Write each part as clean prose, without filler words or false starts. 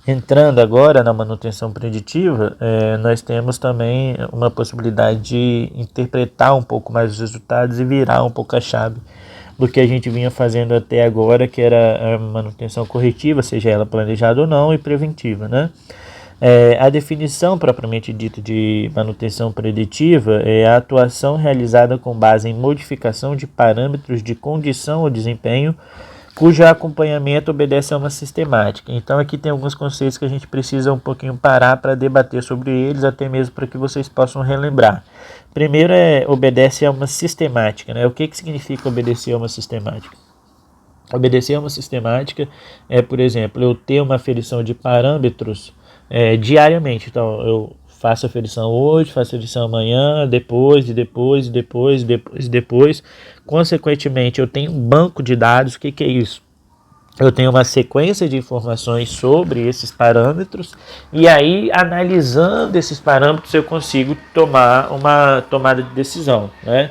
Entrando agora na manutenção preditiva, nós temos também uma possibilidade de interpretar um pouco mais os resultados e virar um pouco a chave do que a gente vinha fazendo até agora, que era a manutenção corretiva, seja ela planejada ou não, e preventiva, né? A definição propriamente dita de manutenção preditiva é a atuação realizada com base em modificação de parâmetros de condição ou desempenho cujo acompanhamento obedece a uma sistemática. Então aqui tem alguns conceitos que a gente precisa um pouquinho parar para debater sobre eles, até mesmo para que vocês possam relembrar. Primeiro obedece a uma sistemática, né? O que significa obedecer a uma sistemática? Obedecer a uma sistemática é, por exemplo, eu ter uma aferição de parâmetros diariamente. Então eu faço a aferição hoje, faço a aferição amanhã, depois, e depois, e depois, e depois, e depois. Consequentemente, eu tenho um banco de dados. O que é isso? Eu tenho uma sequência de informações sobre esses parâmetros e aí, analisando esses parâmetros, eu consigo tomar uma tomada de decisão, né?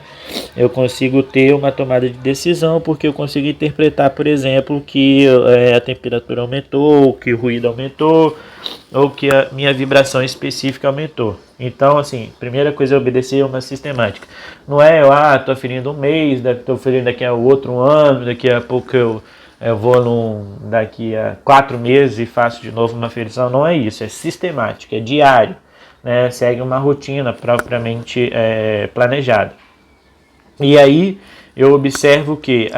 Eu consigo ter uma tomada de decisão porque eu consigo interpretar, por exemplo, que a temperatura aumentou, que o ruído aumentou, ou que a minha vibração específica aumentou. Então, assim, primeira coisa é obedecer a uma sistemática. Não é estou aferindo um mês, estou aferindo daqui a outro ano, daqui a pouco eu vou daqui a 4 meses e faço de novo uma aferição. Não é isso, é sistemático, é diário, né? Segue uma rotina propriamente planejada. E aí eu observo que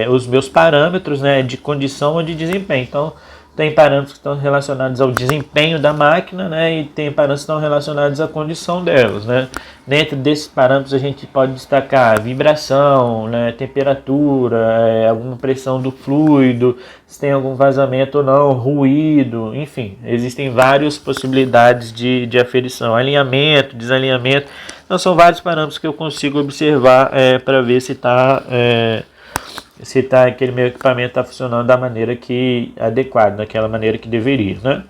os meus parâmetros, né, de condição ou de desempenho. Então, tem parâmetros que estão relacionados ao desempenho da máquina, né, e tem parâmetros que estão relacionados à condição delas, né. Dentro desses parâmetros a gente pode destacar vibração, né, temperatura, alguma pressão do fluido, se tem algum vazamento ou não, ruído, enfim, existem várias possibilidades de aferição, alinhamento, desalinhamento. Então são vários parâmetros que eu consigo observar para ver se aquele meu equipamento está funcionando da maneira que adequada, daquela maneira que deveria, né?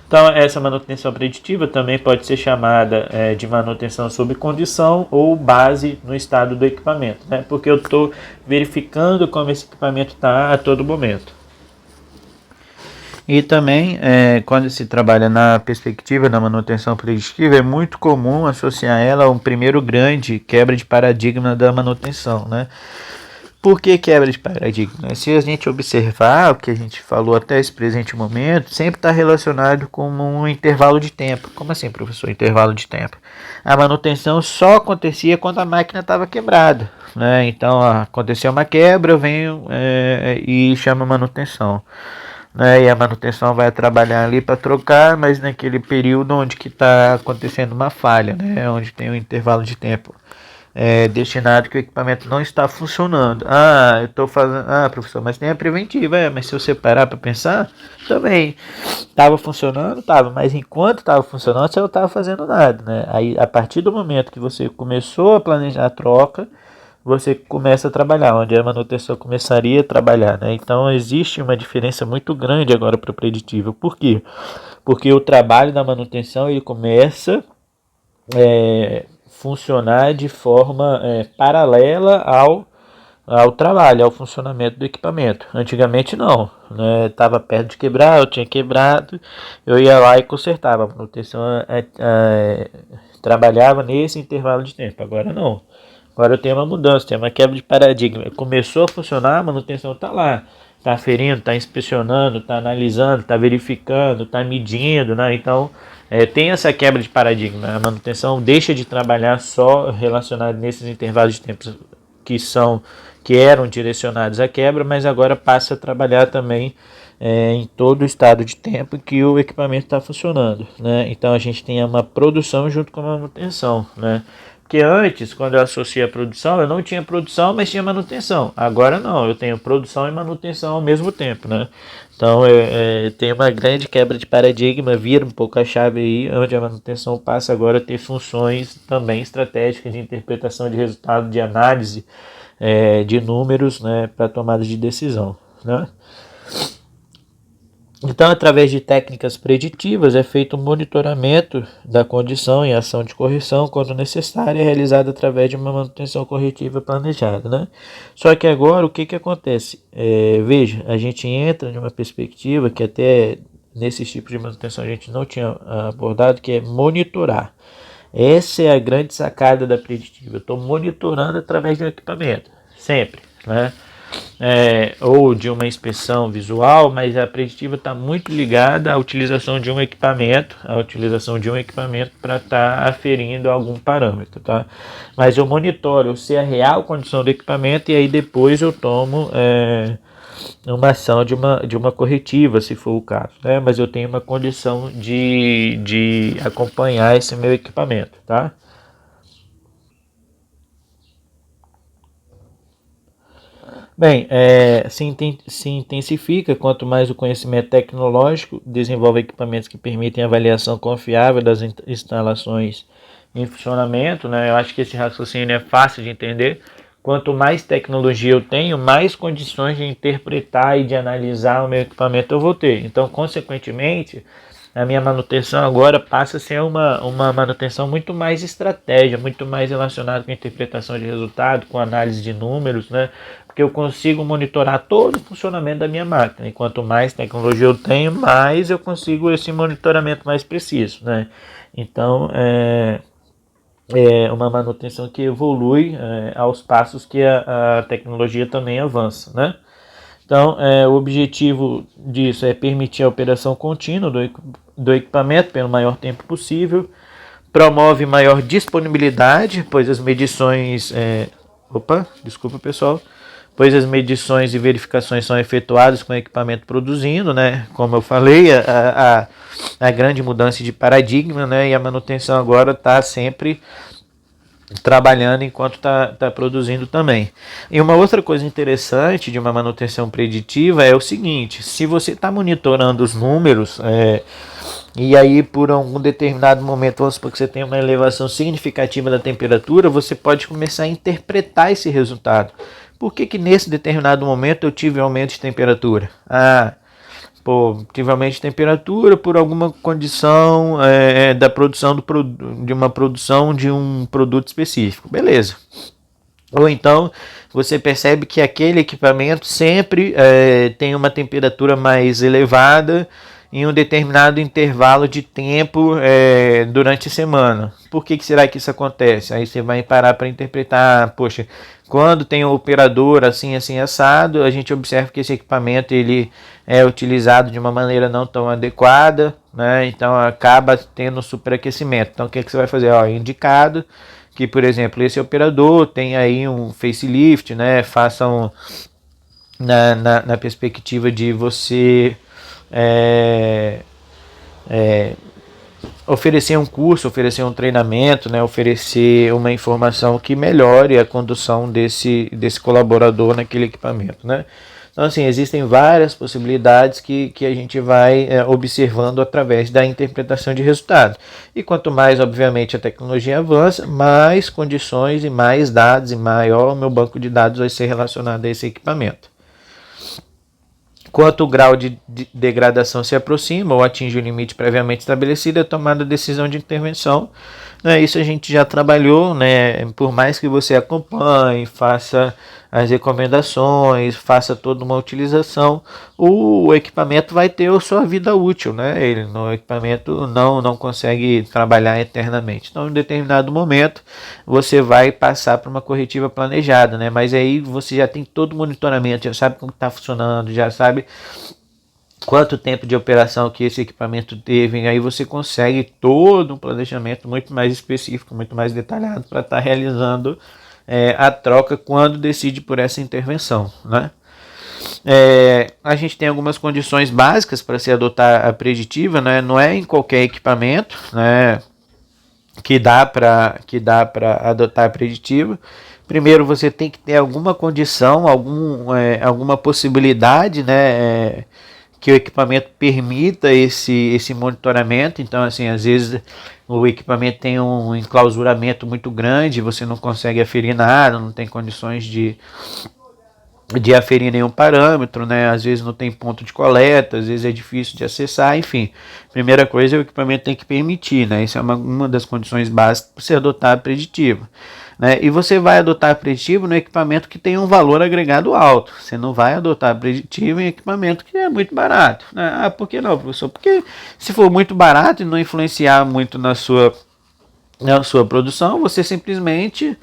Então essa manutenção preditiva também pode ser chamada de manutenção sob condição ou base no estado do equipamento, né? Porque eu estou verificando como esse equipamento está a todo momento. E também, quando se trabalha na perspectiva da manutenção preditiva, é muito comum associar ela a um primeiro grande quebra de paradigma da manutenção, né? Por que quebra de paradigma? Se a gente observar o que a gente falou até esse presente momento, sempre está relacionado com um intervalo de tempo. Como assim, professor? Intervalo de tempo. A manutenção só acontecia quando a máquina estava quebrada, né? Então, aconteceu uma quebra, eu venho e chamo manutenção. Né, e a manutenção vai trabalhar ali para trocar, mas naquele período onde que está acontecendo uma falha, né, onde tem um intervalo de tempo destinado que o equipamento não está funcionando. Eu estou fazendo, professor, mas tem a preventiva, mas se você parar para pensar, também estava funcionando, estava, mas enquanto estava funcionando, você não estava fazendo nada, né? Aí, a partir do momento que você começou a planejar a troca, você começa a trabalhar, onde a manutenção começaria a trabalhar, né? Então existe uma diferença muito grande agora para o preditivo. Por quê? Porque o trabalho da manutenção ele começa funcionar de forma paralela ao trabalho, ao funcionamento do equipamento. Antigamente não, né? Estava perto de quebrar, eu tinha quebrado, eu ia lá e consertava. A manutenção trabalhava nesse intervalo de tempo. Agora não. Agora eu tenho uma mudança, tem uma quebra de paradigma. Começou a funcionar, a manutenção está lá. Está aferindo, está inspecionando, está analisando, está verificando, está medindo, né? Então tem essa quebra de paradigma. A manutenção deixa de trabalhar só relacionado nesses intervalos de tempo que eram direcionados à quebra, mas agora passa a trabalhar também em todo o estado de tempo que o equipamento está funcionando, né? Então a gente tem uma produção junto com a manutenção, né? Porque antes, quando eu associei a produção, eu não tinha produção, mas tinha manutenção. Agora não, eu tenho produção e manutenção ao mesmo tempo, né? Então tem uma grande quebra de paradigma, vira um pouco a chave aí, onde a manutenção passa agora a ter funções também estratégicas de interpretação de resultado, de análise de números, né, para tomada de decisão, né? Então, através de técnicas preditivas, é feito um monitoramento da condição e ação de correção, quando necessária, realizada através de uma manutenção corretiva planejada, né? Só que agora, o que acontece? Veja, a gente entra em uma perspectiva que até nesses tipos de manutenção a gente não tinha abordado, que é monitorar. Essa é a grande sacada da preditiva. Eu estou monitorando através de um equipamento, sempre, né? Ou de uma inspeção visual, mas a preditiva está muito ligada à utilização de um equipamento, para estar aferindo algum parâmetro, tá? Mas eu monitoro, eu sei a real condição do equipamento e aí depois eu tomo uma ação de uma corretiva, se for o caso, né? Mas eu tenho uma condição de acompanhar esse meu equipamento, tá? Bem, se intensifica quanto mais o conhecimento tecnológico, desenvolve equipamentos que permitem avaliação confiável das instalações em funcionamento, né? Eu acho que esse raciocínio é fácil de entender. Quanto mais tecnologia eu tenho, mais condições de interpretar e de analisar o meu equipamento eu vou ter. Então, consequentemente, a minha manutenção agora passa a ser uma manutenção muito mais estratégia, muito mais relacionada com a interpretação de resultado, com análise de números, né? Porque eu consigo monitorar todo o funcionamento da minha máquina. E quanto mais tecnologia eu tenho, mais eu consigo esse monitoramento mais preciso, né? Então, é uma manutenção que evolui aos passos que a tecnologia também avança, né? Então, o objetivo disso é permitir a operação contínua do equipamento pelo maior tempo possível, promove maior disponibilidade, pois as medições... desculpa pessoal. Pois as medições e verificações são efetuadas com o equipamento produzindo, né? Como eu falei, a grande mudança de paradigma, né? E a manutenção agora está sempre trabalhando enquanto está produzindo também. E uma outra coisa interessante de uma manutenção preditiva é o seguinte: se você está monitorando os números e aí por algum determinado momento, vamos supor que você tem uma elevação significativa da temperatura, você pode começar a interpretar esse resultado. Por que nesse determinado momento eu tive aumento de temperatura? Tive aumento de temperatura por alguma condição da produção de uma produção de um produto específico. Beleza. Ou então você percebe que aquele equipamento sempre tem uma temperatura mais elevada em um determinado intervalo de tempo durante a semana. Por que será que isso acontece? Aí você vai parar para interpretar, poxa, quando tem um operador assim, assim, assado, a gente observa que esse equipamento ele é utilizado de uma maneira não tão adequada, né? Então acaba tendo superaquecimento. Então o que você vai fazer? Indicado que, por exemplo, esse operador tem aí um facelift, né? Façam na perspectiva de você oferecer um curso, oferecer um treinamento, né, oferecer uma informação que melhore a condução desse colaborador naquele equipamento, né? Então, assim, existem várias possibilidades que a gente vai observando através da interpretação de resultados. E quanto mais, obviamente, a tecnologia avança, mais condições e mais dados e maior o meu banco de dados vai ser relacionado a esse equipamento. Quanto o grau de degradação se aproxima ou atinge o limite previamente estabelecido, é tomada a decisão de intervenção. Isso a gente já trabalhou, né? Por mais que você acompanhe, faça as recomendações, faça toda uma utilização, o equipamento vai ter a sua vida útil, né? O equipamento não consegue trabalhar eternamente. Então, em determinado momento, você vai passar por uma corretiva planejada, né? Mas aí você já tem todo o monitoramento, já sabe como está funcionando, já sabe quanto tempo de operação que esse equipamento teve, aí você consegue todo um planejamento muito mais específico, muito mais detalhado para estar realizando a troca quando decide por essa intervenção, né? A gente tem algumas condições básicas para se adotar a preditiva, né? Não é em qualquer equipamento, né, que dá para adotar a preditiva. Primeiro você tem que ter alguma condição, alguma possibilidade, né, que o equipamento permita esse monitoramento. Então, assim, às vezes o equipamento tem um enclausuramento muito grande, você não consegue aferir nada, não tem condições de aferir nenhum parâmetro, né? Às vezes não tem ponto de coleta, às vezes é difícil de acessar, enfim. Primeira coisa, o equipamento tem que permitir, né? Isso é uma das condições básicas para você adotar a preditiva. né? E você vai adotar preditivo no equipamento que tem um valor agregado alto. Você não vai adotar preditivo em equipamento que é muito barato, né? Ah, por que não, professor? Porque se for muito barato e não influenciar muito na sua produção, você simplesmente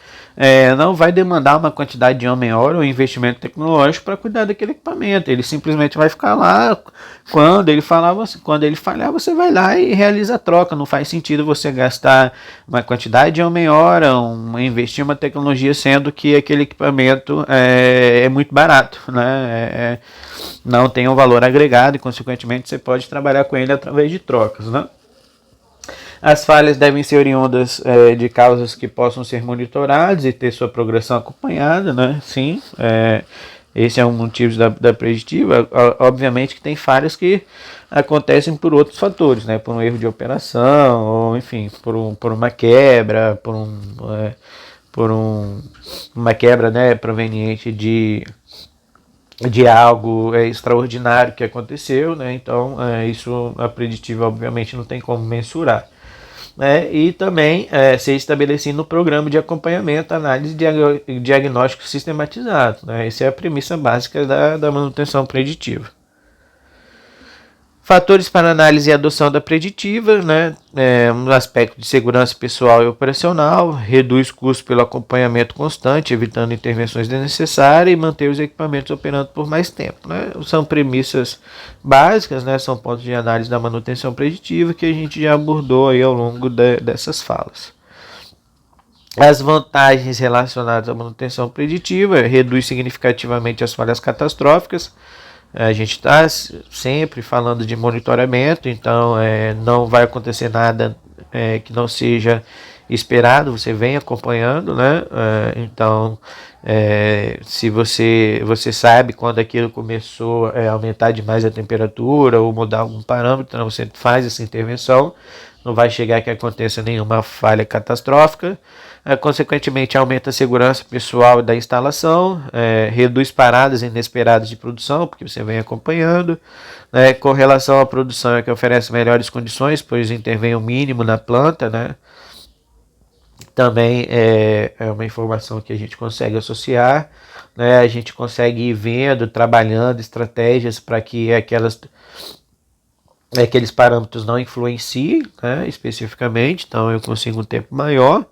não vai demandar uma quantidade de mão-hora ou investimento tecnológico para cuidar daquele equipamento. Ele simplesmente vai ficar lá. Quando ele falhar, você vai lá e realiza a troca. Não faz sentido você gastar uma quantidade de mão-hora, investir uma tecnologia, sendo que aquele equipamento é muito barato, né? Não tem um valor agregado e, consequentemente, você pode trabalhar com ele através de trocas, né? As falhas devem ser oriundas de causas que possam ser monitoradas e ter sua progressão acompanhada, né? Sim, esse é um motivo da preditiva. Obviamente que tem falhas que acontecem por outros fatores, né? Por um erro de operação, ou enfim, por uma quebra, uma quebra, né, proveniente de algo extraordinário que aconteceu, né? Então, isso a preditiva obviamente não tem como mensurar. E também ser estabelecido no programa de acompanhamento, análise e diagnóstico sistematizado, né? Essa é a premissa básica da manutenção preditiva. Fatores para análise e adoção da preditiva, né? Um aspecto de segurança pessoal e operacional, reduz custos pelo acompanhamento constante, evitando intervenções desnecessárias e manter os equipamentos operando por mais tempo, né? São premissas básicas, né? São pontos de análise da manutenção preditiva que a gente já abordou aí ao longo dessas falas. As vantagens relacionadas à manutenção preditiva reduz significativamente as falhas catastróficas. A gente está sempre falando de monitoramento, então não vai acontecer nada que não seja esperado, você vem acompanhando, né? Então, se você sabe quando aquilo começou a aumentar demais a temperatura ou mudar algum parâmetro, então você faz essa intervenção, não vai chegar que aconteça nenhuma falha catastrófica. Consequentemente, aumenta a segurança pessoal da instalação, reduz paradas inesperadas de produção, porque você vem acompanhando. Com relação à produção, é que oferece melhores condições, pois intervém o mínimo na planta, né? Também é uma informação que a gente consegue associar, né? A gente consegue ir vendo, trabalhando estratégias para que aqueles parâmetros não influenciem, né, especificamente, então eu consigo um tempo maior,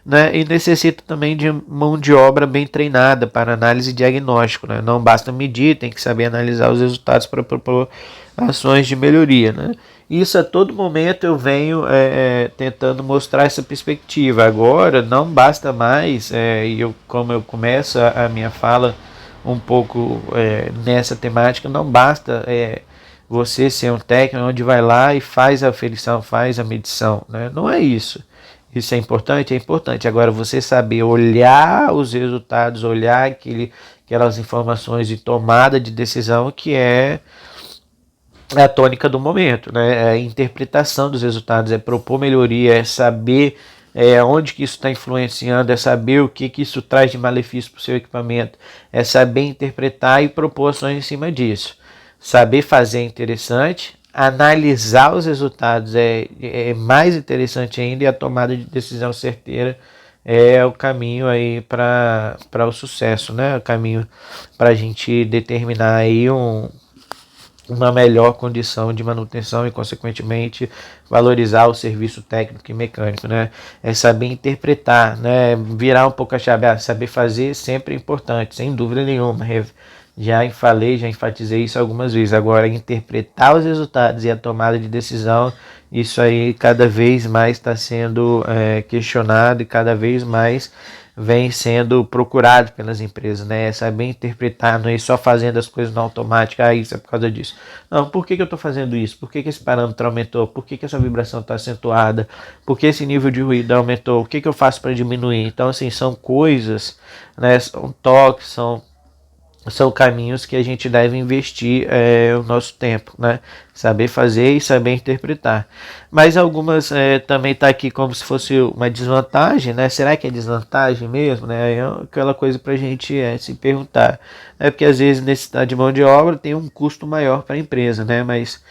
né, e necessita também de mão de obra bem treinada para análise e diagnóstico, né? Não basta medir, tem que saber analisar os resultados para propor ações de melhoria, né? Isso a todo momento eu venho tentando mostrar essa perspectiva. Agora não basta mais, como eu começo a minha fala um pouco nessa temática, não basta você ser um técnico onde vai lá e faz a aferição, faz a medição, né? Não é isso. Isso é importante? É importante. Agora, você saber olhar os resultados, olhar aquelas informações e tomada de decisão que é a tônica do momento, né? É a interpretação dos resultados, é propor melhoria, é saber onde que isso está influenciando, é saber o que isso traz de malefício para o seu equipamento, é saber interpretar e propor ações em cima disso. Saber fazer é interessante, analisar os resultados é mais interessante ainda, e a tomada de decisão certeira é o caminho aí para o sucesso, né? O caminho para a gente determinar aí uma melhor condição de manutenção e, consequentemente, valorizar o serviço técnico e mecânico, né? É saber interpretar, né? Virar um pouco a chave, saber fazer sempre é importante, sem dúvida nenhuma. Já enfatizei isso algumas vezes. Agora, interpretar os resultados e a tomada de decisão, isso aí cada vez mais está sendo questionado e cada vez mais vem sendo procurado pelas empresas, né? Saber interpretar, não é só fazendo as coisas no automático, isso é por causa disso. Não, por que eu estou fazendo isso? Por que esse parâmetro aumentou? Por que essa vibração está acentuada? Por que esse nível de ruído aumentou? O que eu faço para diminuir? Então, assim, são coisas, né? São toques, são caminhos que a gente deve investir o nosso tempo, né? Saber fazer e saber interpretar. Mas algumas também está aqui como se fosse uma desvantagem, né? Será que é desvantagem mesmo, né? É aquela coisa para a gente se perguntar. Porque às vezes necessidade de mão de obra tem um custo maior para a empresa, né? Mas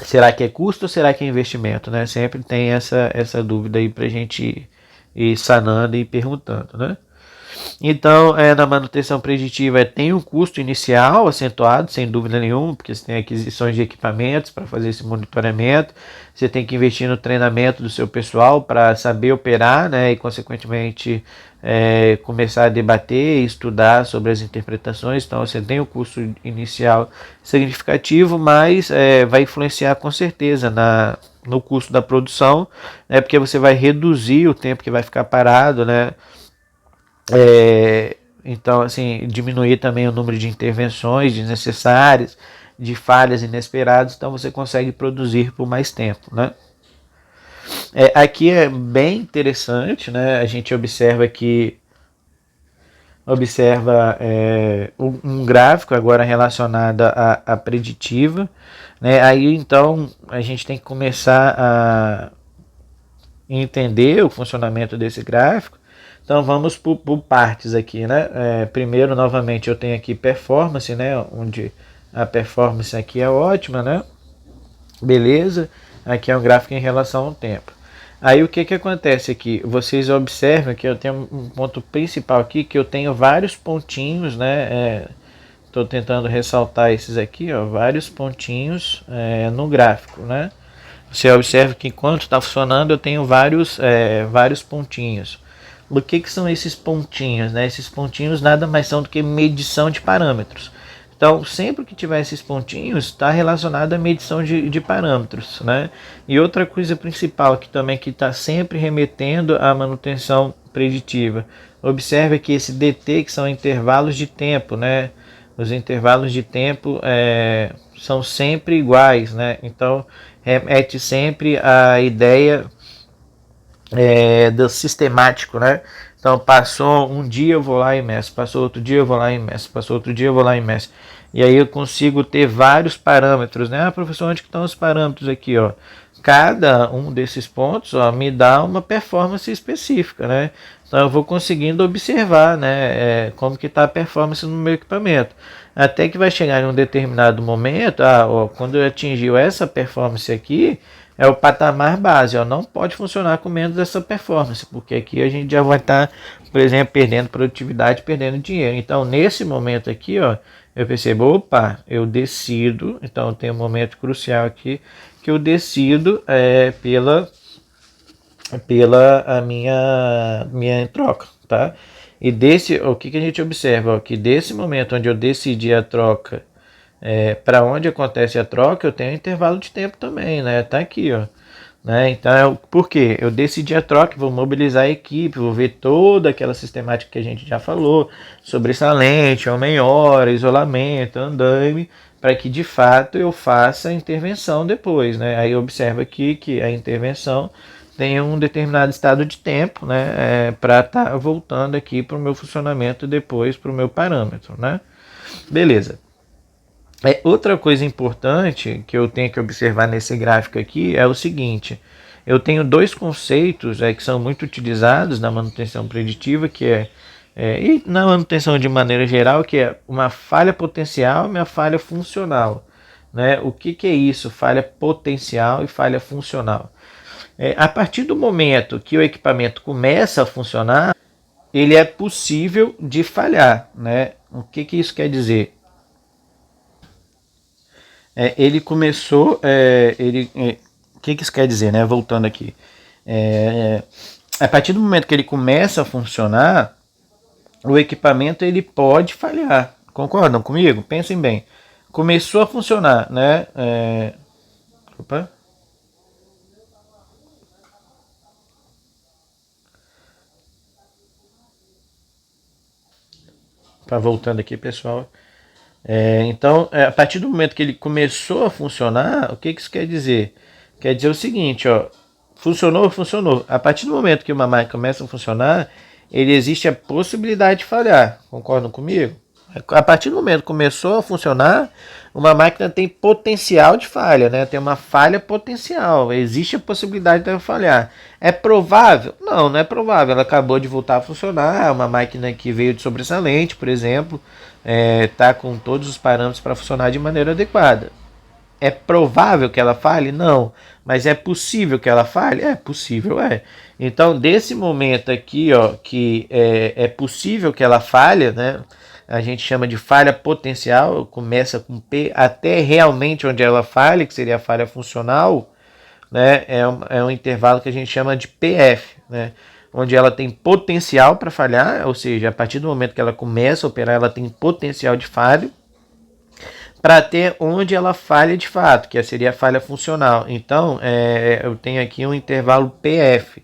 será que é custo ou será que é investimento, né? Sempre tem essa dúvida aí para a gente ir sanando e perguntando, né? Então, na manutenção preditiva tem um custo inicial acentuado, sem dúvida nenhuma, porque você tem aquisições de equipamentos para fazer esse monitoramento, você tem que investir no treinamento do seu pessoal para saber operar, né, e consequentemente começar a debater e estudar sobre as interpretações. Então, você tem um custo inicial significativo, mas vai influenciar com certeza no custo da produção, né, porque você vai reduzir o tempo que vai ficar parado, né? Então, assim, diminuir também o número de intervenções desnecessárias, de falhas inesperadas, então você consegue produzir por mais tempo, né? Aqui é bem interessante, né? A gente observa um gráfico agora relacionado à preditiva, né? Aí então a gente tem que começar a entender o funcionamento desse gráfico. Então vamos por partes aqui, né? Primeiro, novamente, eu tenho aqui performance, né? Onde a performance aqui é ótima, né? Beleza. Aqui é um gráfico em relação ao tempo. Aí o que acontece aqui? Vocês observam que eu tenho um ponto principal aqui, que eu tenho vários pontinhos, né? Estou tentando ressaltar esses aqui, ó, vários pontinhos no gráfico, né? Você observa que enquanto está funcionando eu tenho vários pontinhos. O que são esses pontinhos? Né? Esses pontinhos nada mais são do que medição de parâmetros. Então, sempre que tiver esses pontinhos, está relacionado à medição de parâmetros. Né? E outra coisa principal aqui também, que está sempre remetendo à manutenção preditiva. Observe que esse DT, que são intervalos de tempo, né? Os intervalos de tempo são sempre iguais. Né? Então, remete sempre à ideia do sistemático, né? Então passou um dia eu vou lá e meço, passou outro dia eu vou lá e meço, passou outro dia eu vou lá e meço. E aí eu consigo ter vários parâmetros, né? Professor, onde que estão os parâmetros aqui, ó? Cada um desses pontos, ó, me dá uma performance específica, né? Então eu vou conseguindo observar, né, como que está a performance no meu equipamento. Até que vai chegar em um determinado momento, quando eu atingiu essa performance aqui, é o patamar base, ó, não pode funcionar com menos dessa performance, porque aqui a gente já vai estar, por exemplo, perdendo produtividade, perdendo dinheiro. Então, nesse momento aqui, ó, eu percebo, opa, eu decido, então tem um momento crucial aqui, que eu decido pela a minha troca, tá? E o que a gente observa? Ó, que desse momento onde eu decidi a troca, para onde acontece a troca, eu tenho um intervalo de tempo também, né? Tá aqui, ó. Né? Então, por quê? Eu decidi a troca, vou mobilizar a equipe, vou ver toda aquela sistemática que a gente já falou, sobressalente, homem-hora, isolamento, andaime, para que de fato eu faça a intervenção depois, né? Aí observa aqui que a intervenção tem um determinado estado de tempo, né? Para estar voltando aqui para o meu funcionamento depois, para o meu parâmetro, né? Beleza. Outra coisa importante que eu tenho que observar nesse gráfico aqui é o seguinte: eu tenho dois conceitos que são muito utilizados na manutenção preditiva, que e na manutenção de maneira geral, que é uma falha potencial e uma falha funcional. Né? O que é isso? Falha potencial e falha funcional. A partir do momento que o equipamento começa a funcionar, ele é possível de falhar. Né? O que isso quer dizer? Ele começou, o que isso quer dizer, né? Voltando aqui, a partir do momento que ele começa a funcionar, o equipamento ele pode falhar. Concordam comigo? Pensem bem. Começou a funcionar, né? Opa. Tá voltando aqui, pessoal. Então, a partir do momento que ele começou a funcionar, o que isso quer dizer? Quer dizer o seguinte, ó, funcionou. A partir do momento que uma máquina começa a funcionar, ele existe a possibilidade de falhar. Concordam comigo? A partir do momento que começou a funcionar, uma máquina tem potencial de falha, né? Tem uma falha potencial. Existe a possibilidade de ela falhar. É provável? Não, não é provável. Ela acabou de voltar a funcionar. É uma máquina que veio de sobressalente, por exemplo, está com todos os parâmetros para funcionar de maneira adequada. É provável que ela falhe? Não. Mas é possível que ela falhe? É possível, é. Então, desse momento aqui, ó, que é possível que ela falhe, né? A gente chama de falha potencial, começa com P, até realmente onde ela falha, que seria a falha funcional, né? É um intervalo que a gente chama de PF, né? Onde ela tem potencial para falhar, ou seja, a partir do momento que ela começa a operar, ela tem potencial de falha, para ter onde ela falha de fato, que seria a falha funcional. Então, eu tenho aqui um intervalo PF,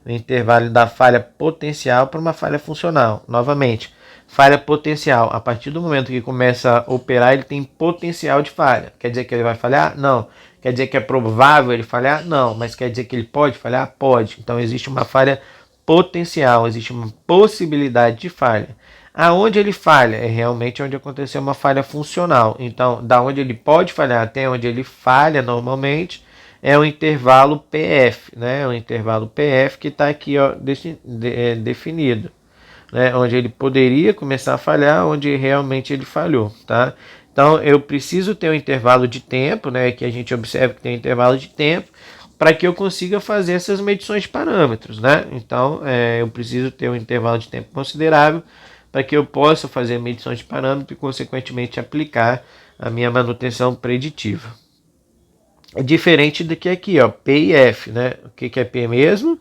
o intervalo da falha potencial para uma falha funcional. Novamente, falha potencial, a partir do momento que começa a operar, ele tem potencial de falha. Quer dizer que ele vai falhar? Não. Quer dizer que é provável ele falhar? Não. Mas quer dizer que ele pode falhar? Pode. Então, existe uma falha potencial, existe uma possibilidade de falha. Aonde ele falha é realmente onde aconteceu uma falha funcional. Então, da onde ele pode falhar até onde ele falha normalmente é o intervalo PF, né? O intervalo PF que está aqui, ó, definido, né? Onde ele poderia começar a falhar, onde realmente ele falhou, tá? Então, eu preciso ter um intervalo de tempo, né? Que a gente observa que tem um intervalo de tempo para que eu consiga fazer essas medições de parâmetros, né? Então, eu preciso ter um intervalo de tempo considerável para que eu possa fazer medições de parâmetro e, consequentemente, aplicar a minha manutenção preditiva. É diferente do que aqui, ó, P e F, né? O que é P mesmo?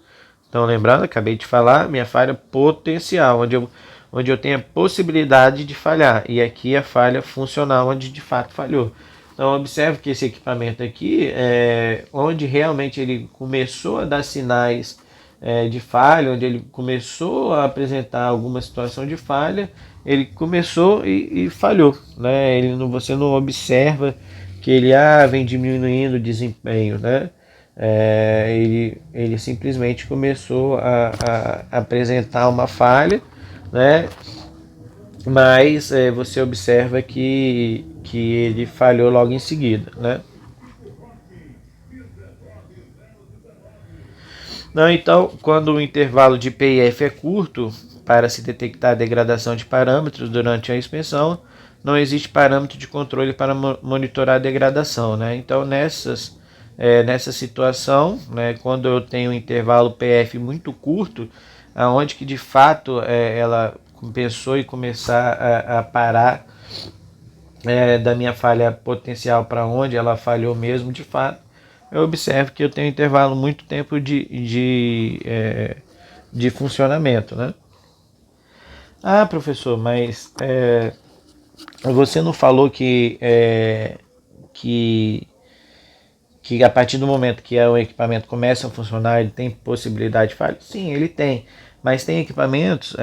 Então, lembrando, acabei de falar, minha falha potencial, onde eu tenho a possibilidade de falhar. E aqui a falha funcional, onde de fato falhou. Então, observe que esse equipamento aqui, onde realmente ele começou a dar sinais de falha, onde ele começou a apresentar alguma situação de falha, ele começou e falhou, né? Você não observa que ele vem diminuindo o desempenho, né? Ele simplesmente começou a apresentar uma falha, né? Mas você observa que ele falhou logo em seguida, né? Não, então, quando o intervalo de P e F é curto, para se detectar a degradação de parâmetros durante a inspeção, não existe parâmetro de controle para monitorar a degradação, né? Então, nessa situação, né, quando eu tenho um intervalo PF muito curto, aonde que de fato ela pensou em começar a parar da minha falha potencial para onde ela falhou mesmo de fato, eu observo que eu tenho um intervalo muito tempo de funcionamento, né? Ah, professor, mas você não falou que, que a partir do momento que o equipamento começa a funcionar, ele tem possibilidade de falha? Sim, ele tem. Mas tem equipamentos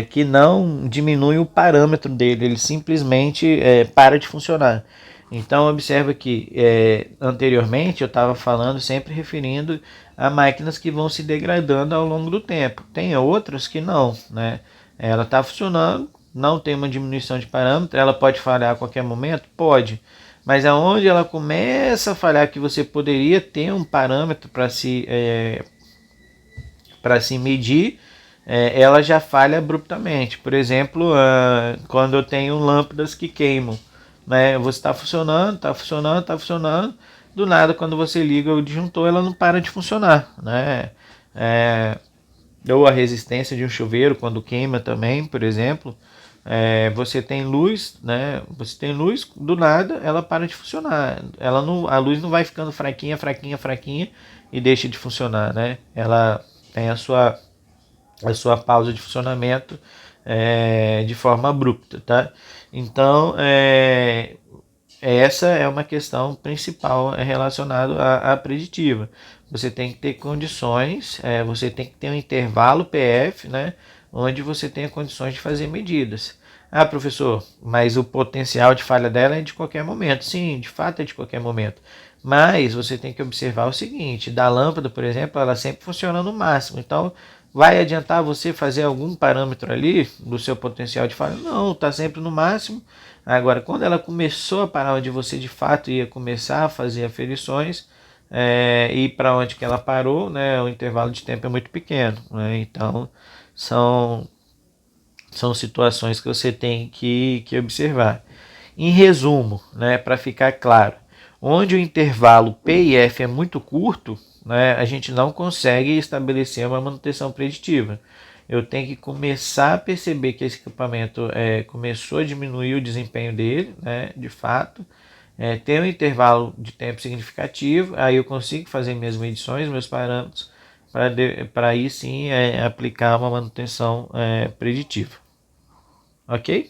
que não diminuem o parâmetro dele, ele simplesmente para de funcionar. Então, observa que anteriormente eu estava falando, sempre referindo a máquinas que vão se degradando ao longo do tempo. Tem outras que não, né? Ela está funcionando, não tem uma diminuição de parâmetro, ela pode falhar a qualquer momento? Pode. Mas aonde ela começa a falhar, que você poderia ter um parâmetro para se medir, ela já falha abruptamente. Por exemplo, quando eu tenho lâmpadas que queimam, né? Você está funcionando, está funcionando, está funcionando. Do nada, quando você liga o disjuntor, ela não para de funcionar, né? Ou a resistência de um chuveiro quando queima também, por exemplo. Você tem luz, né? Você tem luz, do nada ela para de funcionar. A luz não vai ficando fraquinha, fraquinha, fraquinha e deixa de funcionar, né? Ela tem a sua pausa de funcionamento de forma abrupta, tá? Então, essa é uma questão principal relacionada à preditiva. Você tem que ter condições, você tem que ter um intervalo PF, né, onde você tenha condições de fazer medidas. Ah, professor, mas o potencial de falha dela é de qualquer momento. Sim, de fato é de qualquer momento. Mas você tem que observar o seguinte, da lâmpada, por exemplo, ela sempre funciona no máximo. Então, vai adiantar você fazer algum parâmetro ali do seu potencial de falha? Não, está sempre no máximo. Agora, quando ela começou a parar onde você de fato ia começar a fazer aferições, e para onde que ela parou, né, o intervalo de tempo é muito pequeno, né? Então, são situações que você tem que observar. Em resumo, né, para ficar claro, Onde o intervalo P e F é muito curto, né, a gente não consegue estabelecer uma manutenção preditiva. Eu tenho que começar a perceber que esse equipamento começou a diminuir o desempenho dele, né, de fato, tem um intervalo de tempo significativo, aí eu consigo fazer minhas medições, meus parâmetros, para aí sim aplicar uma manutenção preditiva. Ok?